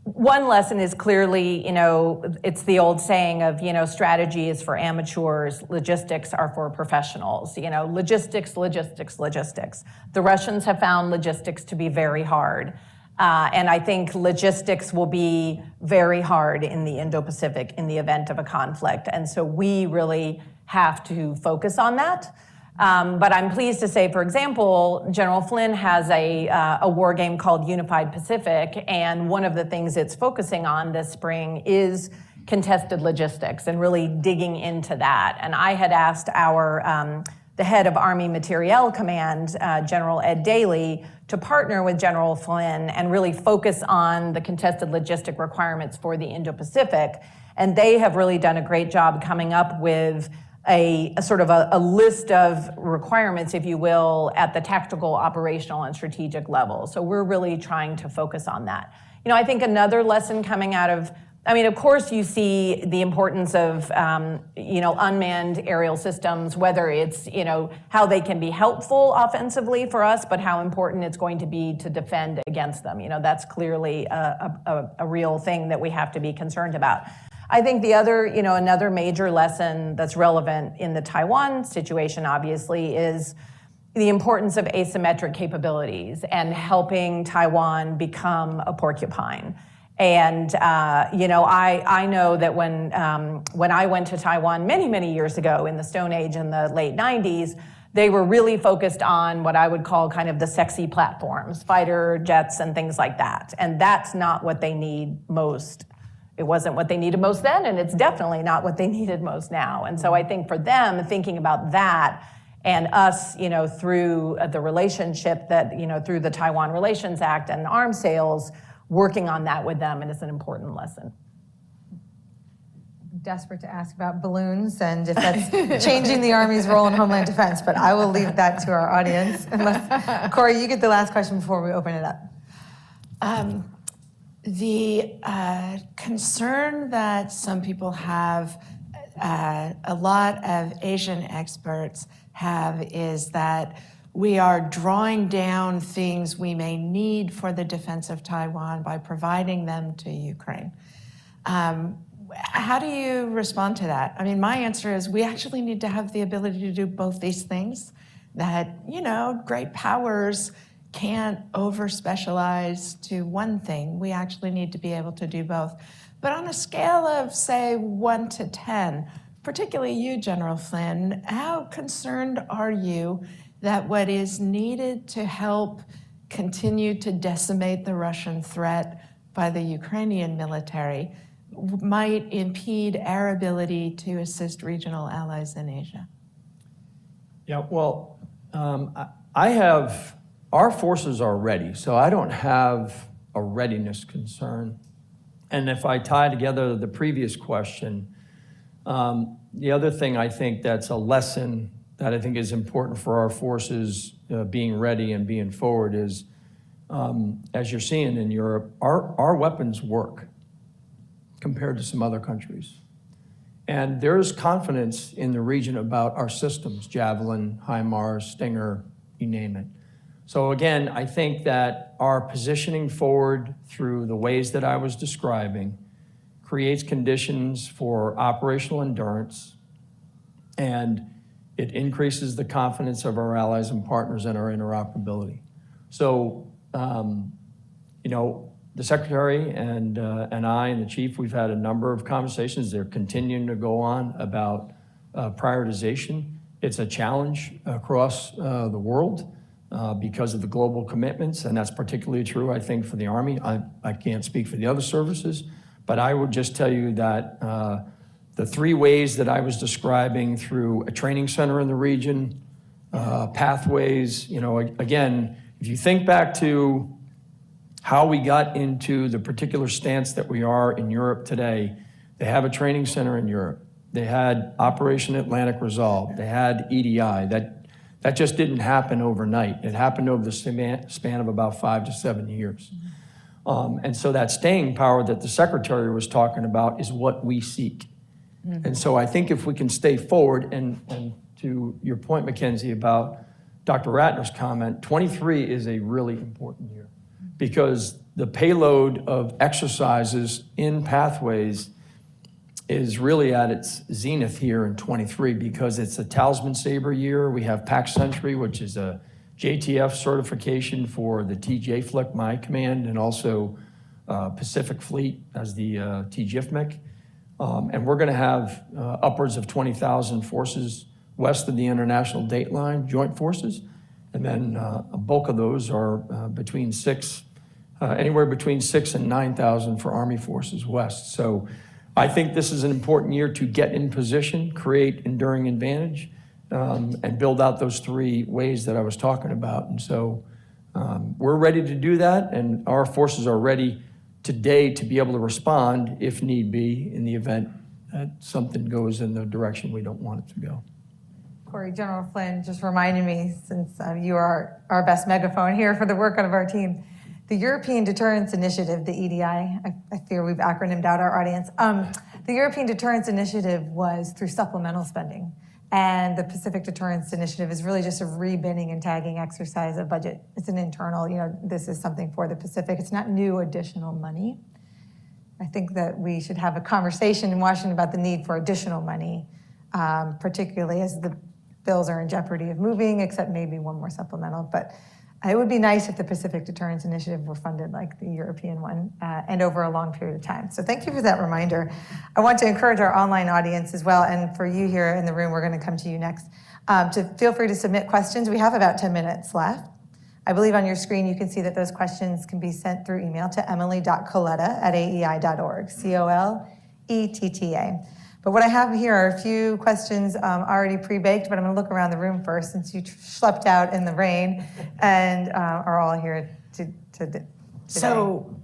[SPEAKER 2] one lesson is clearly, it's the old saying of, strategy is for amateurs, logistics are for professionals. Logistics. The Russians have found logistics to be very hard. And I think logistics will be very hard in the Indo-Pacific in the event of a conflict. And so we really have to focus on that. But I'm pleased to say, for example, General Flynn has a war game called Unified Pacific. And one of the things it's focusing on this spring is contested logistics and really digging into that. And I had asked the head of Army Materiel Command, General Ed Daly, to partner with General Flynn and really focus on the contested logistic requirements for the Indo-Pacific. And they have really done a great job coming up with a sort of a list of requirements, if you will, at the tactical, operational, and strategic level. So we're really trying to focus on that. I think another lesson coming out of, of course you see the importance of, unmanned aerial systems, whether it's, how they can be helpful offensively for us, but how important it's going to be to defend against them. That's clearly a real thing that we have to be concerned about. I think the other, another major lesson that's relevant in the Taiwan situation, obviously, is the importance of asymmetric capabilities and helping Taiwan become a porcupine. And, I know that when I went to Taiwan many, many years ago in the Stone Age in the late 90s, they were really focused on what I would call kind of the sexy platforms, fighter jets and things like that. And that's not what they need most. It wasn't what they needed most then, and it's definitely not what they needed most now. And so I think for them, thinking about that and us, through the relationship that, through the Taiwan Relations Act and arms sales, working on that with them, and it's an important lesson.
[SPEAKER 4] Desperate to ask about balloons and if that's changing the Army's role in Homeland Defense, but I will leave that to our audience. Unless, Corey, you get the last question before we open it up.
[SPEAKER 1] The concern that some people have, a lot of Asian experts have, is that we are drawing down things we may need for the defense of Taiwan by providing them to Ukraine. How do you respond to that? My answer is we actually need to have the ability to do both these things, that, great powers can't over-specialize to one thing. We actually need to be able to do both. But on a scale of, say, 1 to 10, particularly you, General Flynn, how concerned are you that what is needed to help continue to decimate the Russian threat by the Ukrainian military might impede our ability to assist regional allies in Asia?
[SPEAKER 3] Yeah, well, our forces are ready, so I don't have a readiness concern. And if I tie together the previous question, the other thing I think that's a lesson that I think is important for our forces being ready and being forward is, as you're seeing in Europe, our weapons work compared to some other countries. And there's confidence in the region about our systems, Javelin, HIMARS, Stinger, you name it. So again, I think that our positioning forward through the ways that I was describing creates conditions for operational endurance, and it increases the confidence of our allies and partners in our interoperability. So, the Secretary and I and the Chief, we've had a number of conversations. They're continuing to go on about prioritization. It's a challenge across the world because of the global commitments, and that's particularly true, I think, for the Army. I can't speak for the other services, but I would just tell you that the three ways that I was describing through a training center in the region, pathways, again, if you think back to how we got into the particular stance that we are in Europe today, they have a training center in Europe. They had Operation Atlantic Resolve. They had EDI. That just didn't happen overnight. It happened over the span of about 5 to 7 years. And so that staying power that the Secretary was talking about is what we seek. Mm-hmm. And so I think if we can stay forward, and to your point, Mackenzie, about Dr. Ratner's comment, 23 is a really important year because the payload of exercises in pathways is really at its zenith here in 23 because it's a Talisman Sabre year. We have PAC Sentry, which is a JTF certification for the TJFLIC, my command, and also Pacific Fleet as the TGIFMIC. And we're going to have upwards of 20,000 forces west of the international date line, joint forces. And then a bulk of those are anywhere between 6,000 and 9,000 for Army forces west. So I think this is an important year to get in position, create enduring advantage, and build out those three ways that I was talking about. And so we're ready to do that, and our forces are ready today to be able to respond, if need be, in the event something goes in the direction we don't want it to go.
[SPEAKER 4] Corey, General Flynn just reminded me, since you are our best megaphone here for the work of our team, the European Deterrence Initiative, the EDI, I fear we've acronymed out our audience. The European Deterrence Initiative was through supplemental spending. And the Pacific Deterrence Initiative is really just a rebinning and tagging exercise of budget. It's an internal, this is something for the Pacific. It's not new additional money. I think that we should have a conversation in Washington about the need for additional money, particularly as the bills are in jeopardy of moving, except maybe one more supplemental. But it would be nice if the Pacific Deterrence Initiative were funded like the European one and over a long period of time. So thank you for that reminder. I want to encourage our online audience as well, and for you here in the room, we're going to come to you next, to feel free to submit questions. We have about 10 minutes left. I believe on your screen you can see that those questions can be sent through email to emily.coletta@aei.org, COLETTA. But what I have here are a few questions already pre-baked, but I'm going to look around the room first since you schlepped out in the rain and are all here today.
[SPEAKER 1] So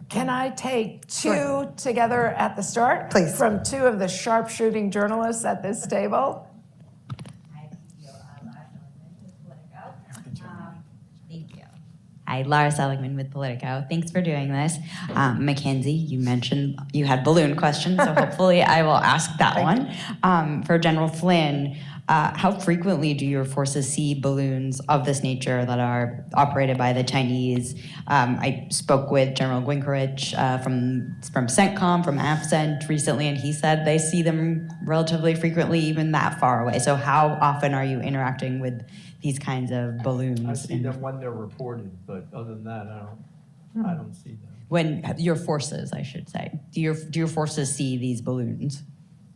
[SPEAKER 1] can I take two together at the start?
[SPEAKER 4] Please.
[SPEAKER 1] From two of the sharpshooting journalists at this table?
[SPEAKER 5] Hi, Lara Seligman with Politico. Thanks for doing this. Mackenzie, you mentioned you had balloon questions, so hopefully I will ask that one. For General Flynn, how frequently do your forces see balloons of this nature that are operated by the Chinese? I spoke with General Gwinkerich from CENTCOM, from AFCENT recently, and he said they see them relatively frequently, even that far away. So how often are you interacting with these kinds of balloons?
[SPEAKER 3] I see them when they're reported, but other than that, I don't see them.
[SPEAKER 5] When your forces, I should say, do your forces see these balloons?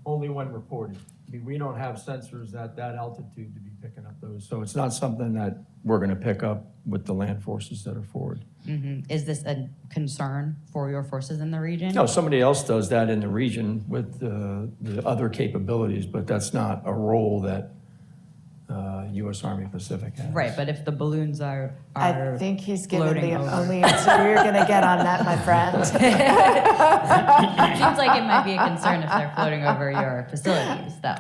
[SPEAKER 3] Only when reported. I mean, we don't have sensors at that altitude to be picking up those, so it's not something that we're going to pick up with the land forces that are forward.
[SPEAKER 5] Mm-hmm. Is this a concern for your forces in the region?
[SPEAKER 3] No, somebody else does that in the region with the other capabilities, but that's not a role that U.S. Army Pacific has.
[SPEAKER 5] Right, but if the balloons are
[SPEAKER 1] I think he's given
[SPEAKER 5] floating
[SPEAKER 1] the
[SPEAKER 5] over.
[SPEAKER 1] only answer you're going to get on that, my friend.
[SPEAKER 5] It seems like it might be a concern if they're floating over your facilities, though.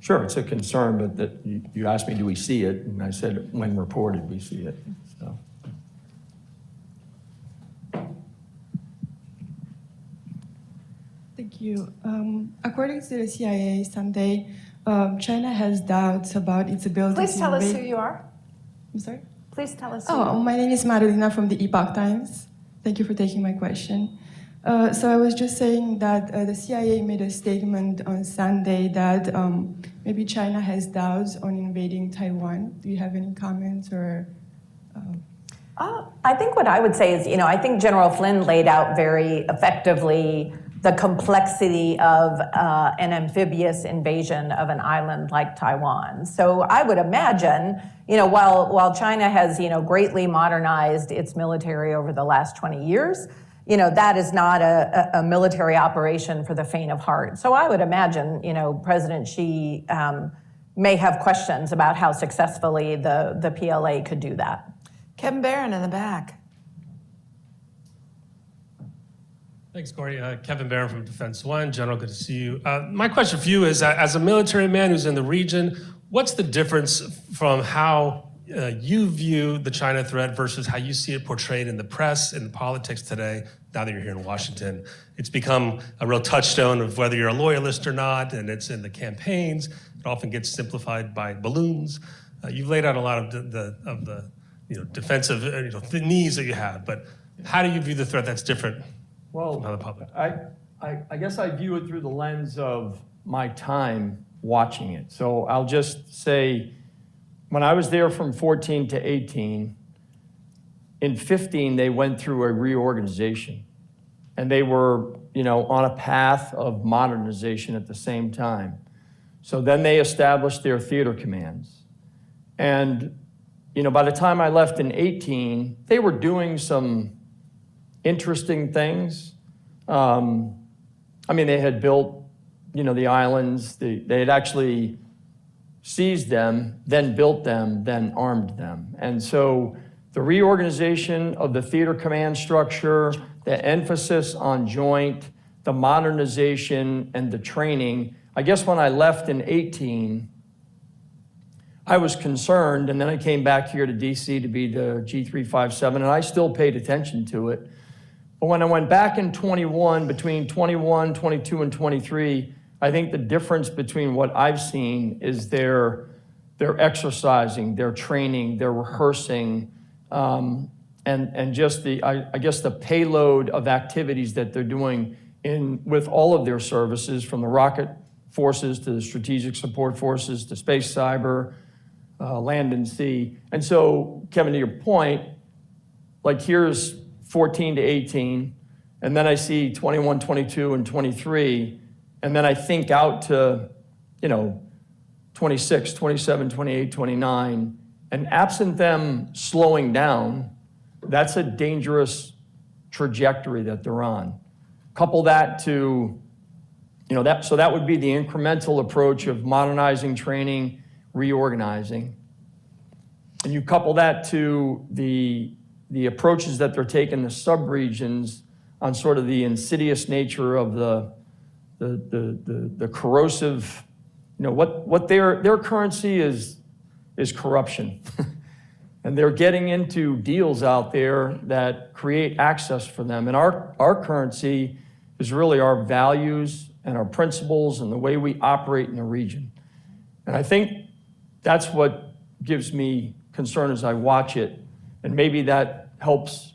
[SPEAKER 3] Sure, it's a concern, but that you asked me, do we see it? And I said, when reported, we see it. So.
[SPEAKER 6] Thank you. According to the CIA Sunday, China has doubts about its ability
[SPEAKER 1] Please
[SPEAKER 6] to
[SPEAKER 1] tell us
[SPEAKER 6] invade-
[SPEAKER 1] who you are.
[SPEAKER 6] I'm sorry?
[SPEAKER 1] Please tell us who you
[SPEAKER 6] Oh,
[SPEAKER 1] are.
[SPEAKER 6] my name is Marilina from the Epoch Times. Thank you for taking my question. So I was just saying that the CIA made a statement on Sunday that maybe China has doubts on invading Taiwan. Do you have any comments or?
[SPEAKER 2] I think what I would say is, I think General Flynn laid out very effectively the complexity of an amphibious invasion of an island like Taiwan. So I would imagine, while China has, greatly modernized its military over the last 20 years, that is not a military operation for the faint of heart. So I would imagine, President Xi may have questions about how successfully the PLA could do that.
[SPEAKER 1] Kevin Barron in the back.
[SPEAKER 7] Thanks, Corey. Kevin Barron from Defense One. General, good to see you. My question for you is, as a military man who's in the region, what's the difference from how you view the China threat versus how you see it portrayed in the press, in politics today, now that you're here in Washington? It's become a real touchstone of whether you're a loyalist or not, and it's in the campaigns. It often gets simplified by balloons. You've laid out a lot of the defensive the needs that you have, but how do you view the threat that's different from how the public?
[SPEAKER 3] I guess I view it through the lens of my time watching it. So I'll just say, when I was there from 14 to 18, in 15, they went through a reorganization. And they were, on a path of modernization at the same time. So then they established their theater commands. And, by the time I left in 18, they were doing some interesting things. They had built, the islands. They had actually seized them, then built them, then armed them. And so the reorganization of the theater command structure, the emphasis on joint, the modernization and the training. I guess when I left in 18, I was concerned, and then I came back here to DC to be the G357, and I still paid attention to it. But when I went back in 21, between 21, 22, and 23, I think the difference between what I've seen is they're exercising, they're training, they're rehearsing, and just I guess the payload of activities that they're doing with all of their services, from the rocket forces to the strategic support forces to space cyber, land and sea. And so, Kevin, to your point, like here's 14 to 18, and then I see 21, 22, and 23, and then I think out to, 26, 27, 28, 29, and absent them slowing down, that's a dangerous trajectory that they're on. Couple that to, so that would be the incremental approach of modernizing, training, reorganizing. And you couple that to the approaches that they're taking, the subregions, on sort of the insidious nature of the corrosive, what their currency is corruption. And they're getting into deals out there that create access for them. And our currency is really our values and our principles and the way we operate in the region. And I think that's what gives me concern as I watch it. And maybe that helps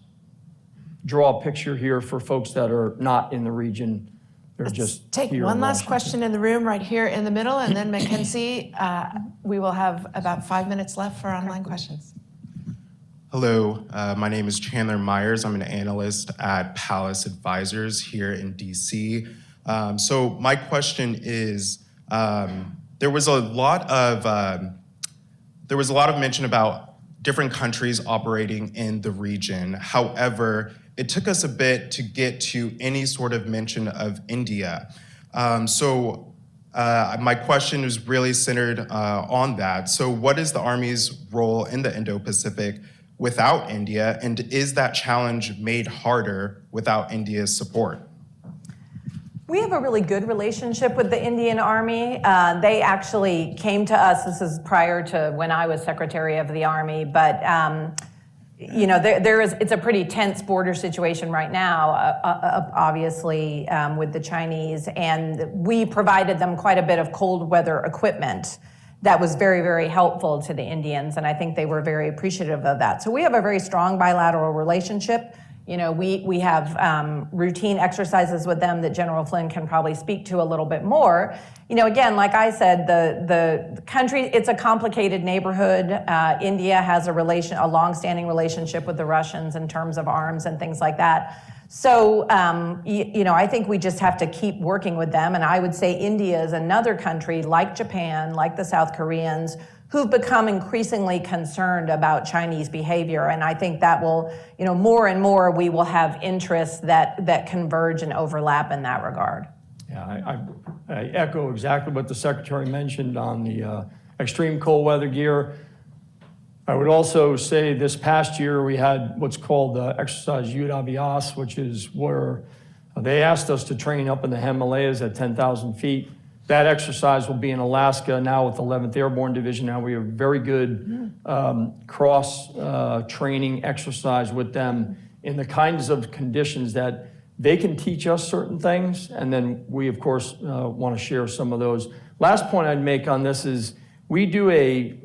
[SPEAKER 3] draw a picture here for folks that are not in the region. They're just
[SPEAKER 1] Take
[SPEAKER 3] here
[SPEAKER 1] one
[SPEAKER 3] in
[SPEAKER 1] last
[SPEAKER 3] Washington.
[SPEAKER 1] question in the room right here in the middle, and then Mackenzie, we will have about 5 minutes left for online questions.
[SPEAKER 8] Hello, my name is Chandler Myers. I'm an analyst at Palace Advisors here in DC. So my question is, there was a lot of mention about different countries operating in the region. However, it took us a bit to get to any sort of mention of India. My question is really centered on that. So what is the Army's role in the Indo-Pacific without India, and is that challenge made harder without India's support?
[SPEAKER 2] We have a really good relationship with the Indian Army. They actually came to us, this is prior to when I was Secretary of the Army, but it's a pretty tense border situation right now, obviously, with the Chinese, and we provided them quite a bit of cold weather equipment that was very, very helpful to the Indians, and I think they were very appreciative of that. So we have a very strong bilateral relationship. We have routine exercises with them that General Flynn can probably speak to a little bit more. Again, like I said, the country, it's a complicated neighborhood. India has a long-standing relationship with the Russians in terms of arms and things like that. So, I think we just have to keep working with them. And I would say India is another country like Japan, like the South Koreans, who've become increasingly concerned about Chinese behavior. And I think that will, more and more we will have interests that converge and overlap in that regard.
[SPEAKER 3] Yeah, I echo exactly what the Secretary mentioned on the extreme cold weather gear. I would also say this past year we had what's called exercise Yud-Abhyas, which is where they asked us to train up in the Himalayas at 10,000 feet. That exercise will be in Alaska now with the 11th Airborne Division. Now we have very good cross-training exercise with them in the kinds of conditions that they can teach us certain things, and then we, of course, want to share some of those. Last point I'd make on this is we do a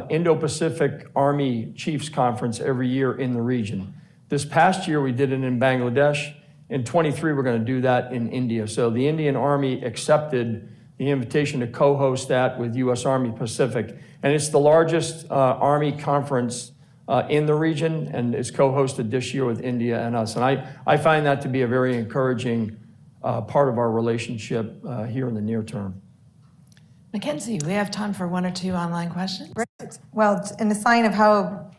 [SPEAKER 3] Indo-Pacific Army Chiefs Conference every year in the region. This past year we did it in Bangladesh. In 23 we're going to do that in India. So the Indian Army accepted the invitation to co-host that with U.S. Army Pacific. And it's the largest Army conference in the region, and it's co-hosted this year with India and us. And I find that to be a very encouraging part of our relationship here in the near term.
[SPEAKER 1] Mackenzie, we have time for one or two online questions.
[SPEAKER 4] Great. Well, in a sign of how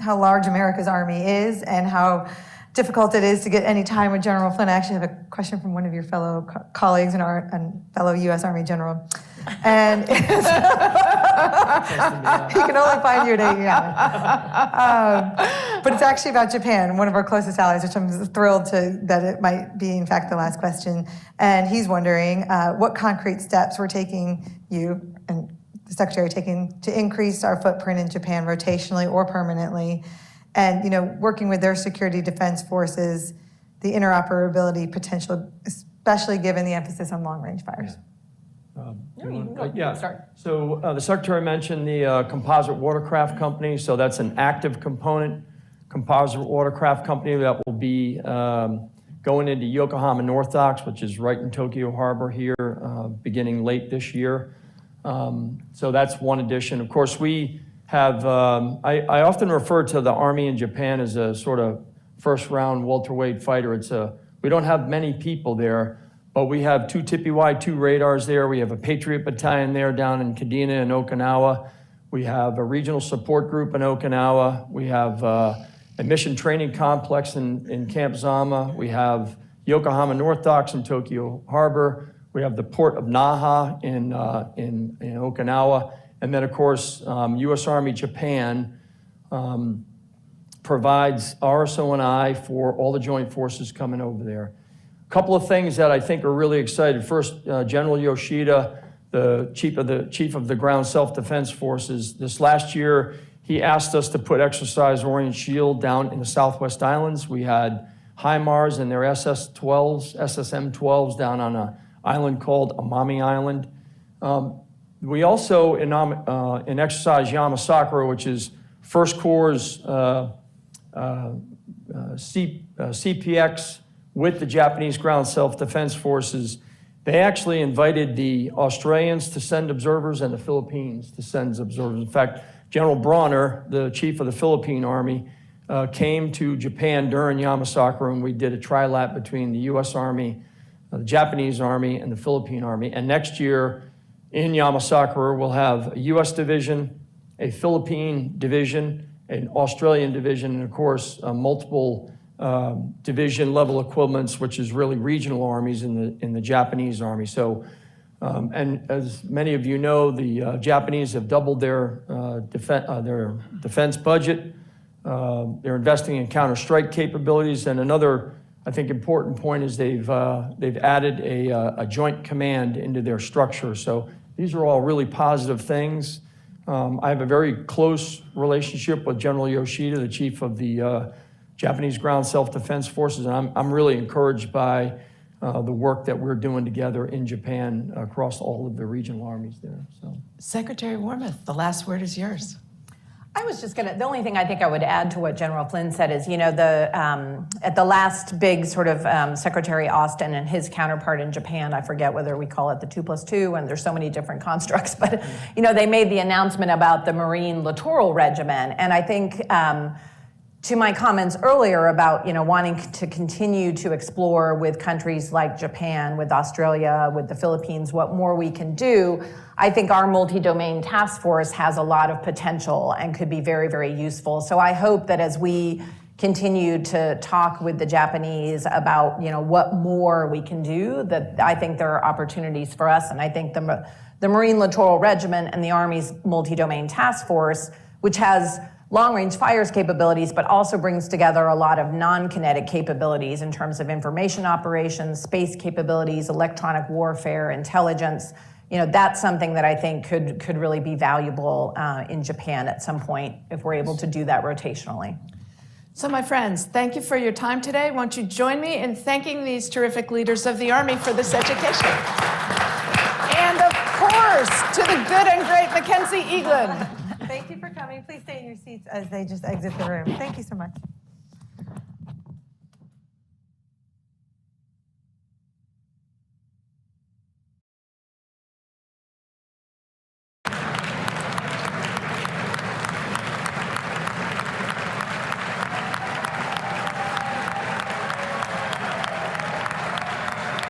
[SPEAKER 4] large America's Army is and how difficult it is to get any time with General Flynn, I actually have a question from one of your fellow colleagues and fellow U.S. Army general. And he can only find you at AEI. But it's actually about Japan, one of our closest allies, which I'm thrilled that it might be, in fact, the last question. And he's wondering what concrete steps we're taking, you and the Secretary taking, to increase our footprint in Japan rotationally or permanently, and working with their security defense forces, the interoperability potential, especially given the emphasis on long-range fires.
[SPEAKER 2] Start.
[SPEAKER 3] So the Secretary mentioned the composite watercraft company. So that's an active component composite watercraft company that will be going into Yokohama North Docks, which is right in Tokyo Harbor here, beginning late this year. So that's one addition. Of course, we have, I often refer to the Army in Japan as a sort of first-round welterweight fighter. We don't have many people there, but we have 2 TPY, 2 radars there. We have a Patriot Battalion there down in Kadena and Okinawa. We have a regional support group in Okinawa. We have a mission training complex in Camp Zama. We have Yokohama North Docks in Tokyo Harbor. We have the port of Naha in Okinawa. And then, of course, U.S. Army Japan provides RSO&I for all the joint forces coming over there. A couple of things that I think are really exciting. First, General Yoshida, the chief of the Ground Self-Defense Forces, this last year, he asked us to put Exercise Orient Shield down in the Southwest Islands. We had HIMARS and their SSM-12s down on an island called Amami Island. We also, in Exercise Yamasakura, which is First Corps' CPX with the Japanese Ground Self-Defense Forces, they actually invited the Australians to send observers and the Philippines to send observers. In fact, General Bronner, the chief of the Philippine Army, came to Japan during Yamasakura, and we did a trilap between the U.S. Army, the Japanese Army, and the Philippine Army. And next year in Yamasakura, we'll have a U.S. division, a Philippine division, an Australian division, and of course, multiple division level equivalents, which is really regional armies in the Japanese Army. So, and as many of you know, the Japanese have doubled their defense budget. They're investing in counter-strike capabilities, and another, I think, important point is they've added a joint command into their structure. So these are all really positive things. I have a very close relationship with General Yoshida, the chief of the Japanese Ground Self-Defense Forces, and I'm really encouraged by the work that we're doing together in Japan across all of the regional armies there. So,
[SPEAKER 1] Secretary Wormuth, the last word is yours.
[SPEAKER 2] I was just the only thing I think I would add to what General Flynn said is, at the last big sort of Secretary Austin and his counterpart in Japan, I forget whether we call it the 2+2, and there's so many different constructs, but, they made the announcement about the Marine Littoral Regiment, and I think, to my comments earlier about, wanting to continue to explore with countries like Japan, with Australia, with the Philippines, what more we can do, I think our multi-domain task force has a lot of potential and could be very, very useful. So I hope that as we continue to talk with the Japanese about, what more we can do, that I think there are opportunities for us. And I think the Marine Littoral Regiment and the Army's multi-domain task force, which has long-range fires capabilities, but also brings together a lot of non-kinetic capabilities in terms of information operations, space capabilities, electronic warfare, intelligence. That's something that I think could really be valuable in Japan at some point if we're able to do that rotationally.
[SPEAKER 1] So my friends, thank you for your time today. Won't you join me in thanking these terrific leaders of the Army for this education? And of course, to the good and great Mackenzie Eaglin.
[SPEAKER 4] Thank you for coming. Please stay in your seats as they just exit the room. Thank you so much.